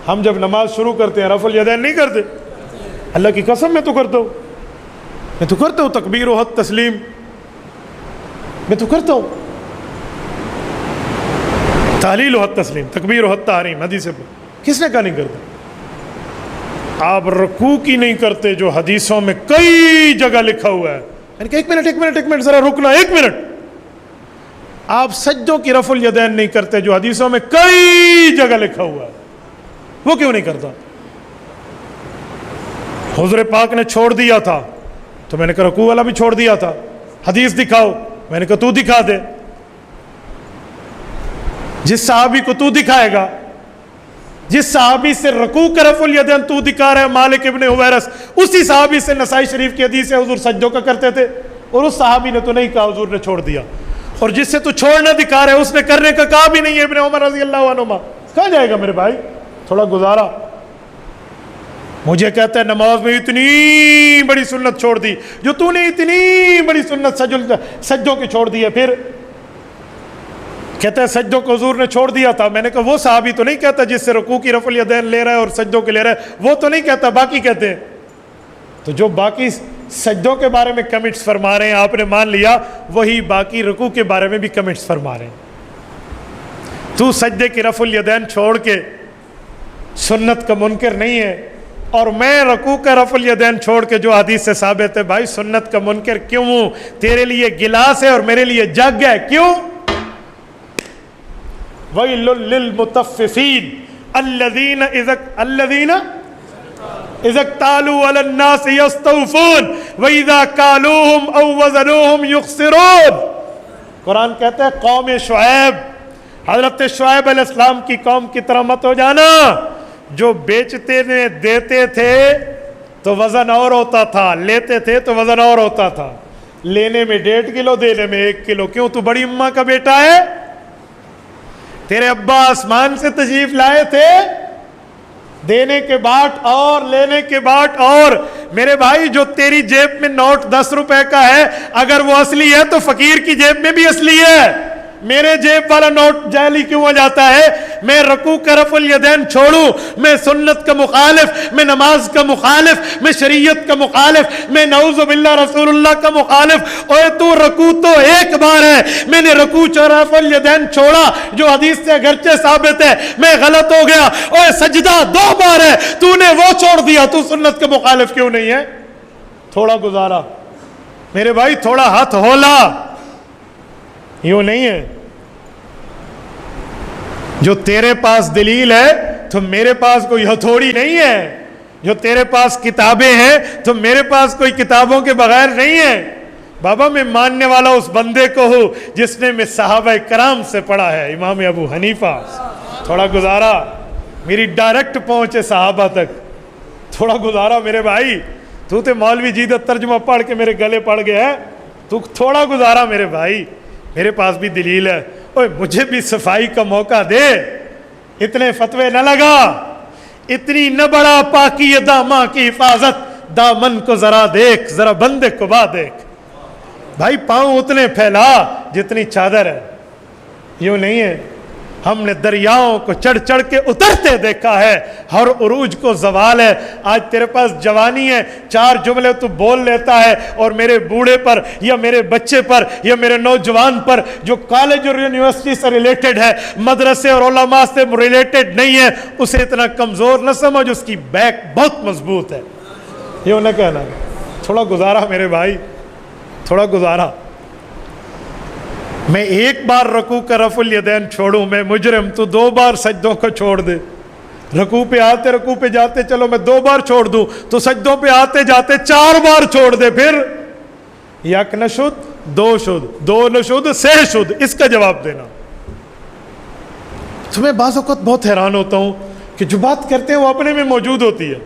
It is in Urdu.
ہم جب نماز شروع کرتے ہیں رفع الیدین نہیں کرتے؟ اللہ کی قسم میں تو کرتا ہوں، میں تو کرتا ہوں تکبیر و حد تسلیم، میں تو کرتا ہوں تحلیل و حد تسلیم، تکبیر و حد تحریم، حدیث پر کس نے کہا نہیں کرتا؟ آپ رکوع کی نہیں کرتے جو حدیثوں میں کئی جگہ لکھا ہوا ہے. میں نے کہا ایک منٹ ذرا رکنا، ایک منٹ. آپ سجدوں کی رفع الیدین نہیں کرتے جو حدیثوں میں کئی جگہ لکھا ہوا ہے، وہ کیوں نہیں کرتا؟ حضور پاک نے چھوڑ دیا تھا تو میں نے کہا رکوع والا بھی چھوڑ دیا تھا، حدیث دکھاؤ. میں نے کہا تو دکھا دے. جس صحابی کو تو دکھائے گا، جس صحابی سے رکوع کا رفع الیدین تو دکھا رہا ہے مالک ابن حویرث، اسی صحابی سے نسائی شریف کی حدیث ہے حضور سجدوں کا کرتے تھے، اور اس صحابی نے تو نہیں کہا حضور نے چھوڑ دیا. اور جس سے تو چھوڑنا دکھا رہے اس نے کرنے کا کہا بھی نہیں ہے. ابن عمر رضی اللہ عنہما کہاں جائے گا میرے بھائی؟ تھوڑا گزارا. مجھے کہتا ہے نماز میں اتنی بڑی سنت چھوڑ دی، جو تو نے اتنی بڑی سنت سجدوں کی چھوڑ دی ہے. پھر کہتا ہے سجدوں کو حضور نے چھوڑ دیا تھا. میں نے کہا وہ صحابی تو نہیں کہتا جس سے رکوع کی رفع الیدین لے رہا ہے اور سجدوں کے لے رہا ہے، وہ تو نہیں کہتا، باقی کہتے ہیں. تو جو باقی سجدوں کے بارے میں کمنٹس فرما رہے ہیں آپ نے مان لیا، وہی باقی رکوع کے بارے میں بھی کمنٹس فرما رہے ہیں. تو سجدے کی رفع الیدین چھوڑ کے سنت کا منکر نہیں ہے، اور میں رکوع کا رفع الیدین چھوڑ کے جو حدیث سے ثابت ہے بھائی سنت کا منکر کیوں ہوں؟ تیرے لیے گلاس ہے اور میرے لیے جگ ہے. کیوں؟ وَيْلٌ لِّلْمُطَفِّفِينَ الَّذِينَ إِذَا اكْتَالُوا عَلَى النَّاسِ يَسْتَوْفُونَ وَإِذَا كَالُوهُمْ أَوْ وَزَنُوهُمْ يُخْسِرُونَ. قرآن کہتا ہے قوم شعیب، حضرت شعیب علیہ السلام کی قوم کی طرح مت ہو جانا. جو بیچتے نے دیتے تھے تو وزن اور ہوتا تھا، لیتے تھے تو وزن اور ہوتا تھا. لینے میں 1.5 کلو، دینے میں 1 کلو. کیوں؟ تو بڑی اماں کا بیٹا ہے. تیرے ابا آسمان سے تشریف لائے تھے، دینے کے بعد اور لینے کے بعد اور. میرے بھائی جو تیری جیب میں نوٹ 10 روپے کا ہے اگر وہ اصلی ہے تو فقیر کی جیب میں بھی اصلی ہے. میرے جیب والا نوٹ جعلی کیوں ہو جاتا ہے؟ میں رکوع کا رفع الیدین چھوڑوں، میں سنت کا مخالف، میں نماز کا مخالف، میں شریعت کا مخالف، میں نعوذ باللہ رسول اللہ کا مخالف. اوے تو رکوع تو ایک بار ہے، میں نے رکوع رفع الیدین چھوڑا جو حدیث سے اگرچہ ثابت ہے، میں غلط ہو گیا. اوے سجدہ 2 بار ہے، تو نے وہ چھوڑ دیا، تو سنت کا مخالف کیوں نہیں ہے؟ تھوڑا گزارا میرے بھائی، تھوڑا ہاتھ ہولا. یوں نہیں ہے. جو تیرے پاس دلیل ہے تو میرے پاس کوئی ہتھوڑی نہیں ہے. جو تیرے پاس کتابیں ہیں تو میرے پاس کوئی کتابوں کے بغیر نہیں ہے. بابا میں ماننے والا اس بندے کو ہوں جس نے میں صحابہ کرام سے پڑھا ہے. امام ابو حنیفہ. تھوڑا گزارا، میری ڈائریکٹ پہنچے صحابہ تک. تھوڑا گزارا میرے بھائی. تو تے مولوی جیدت ترجمہ پڑھ کے میرے گلے پڑ گیا ہے. تو تھوڑا گزارا میرے بھائی، میرے پاس بھی دلیل ہے. اوے مجھے بھی صفائی کا موقع دے. اتنے فتوے نہ لگا، اتنی نہ بڑا پاکی داماں کی حفاظت. دامن کو ذرا دیکھ، ذرا بندے کو با دیکھ. بھائی پاؤں اتنے پھیلا جتنی چادر ہے. یوں نہیں ہے. ہم نے دریاؤں کو چڑھ چڑھ کے اترتے دیکھا ہے. ہر عروج کو زوال ہے. آج تیرے پاس جوانی ہے، 4 جملے تو بول لیتا ہے، اور میرے بوڑھے پر یا میرے بچے پر یا میرے نوجوان پر جو کالج اور یونیورسٹی سے ریلیٹڈ ہے، مدرسے اور علماء سے ریلیٹڈ نہیں ہے، اسے اتنا کمزور نہ سمجھ. اس کی بیک بہت مضبوط ہے. یوں نہ کہنا. تھوڑا گزارا میرے بھائی، تھوڑا گزارا. میں 1 بار رکوع کا رفع الیدین چھوڑوں میں مجرم، تو 2 بار سجدوں کو چھوڑ دے. رکوع پہ آتے رکوع پہ جاتے چلو میں 2 بار چھوڑ دوں، تو سجدوں پہ آتے جاتے 4 بار چھوڑ دے. پھر 1 نشد 2 شد 2 نشد 6 شد. اس کا جواب دینا. تو میں بعض اوقات بہت حیران ہوتا ہوں کہ جو بات کرتے ہیں وہ اپنے میں موجود ہوتی ہے.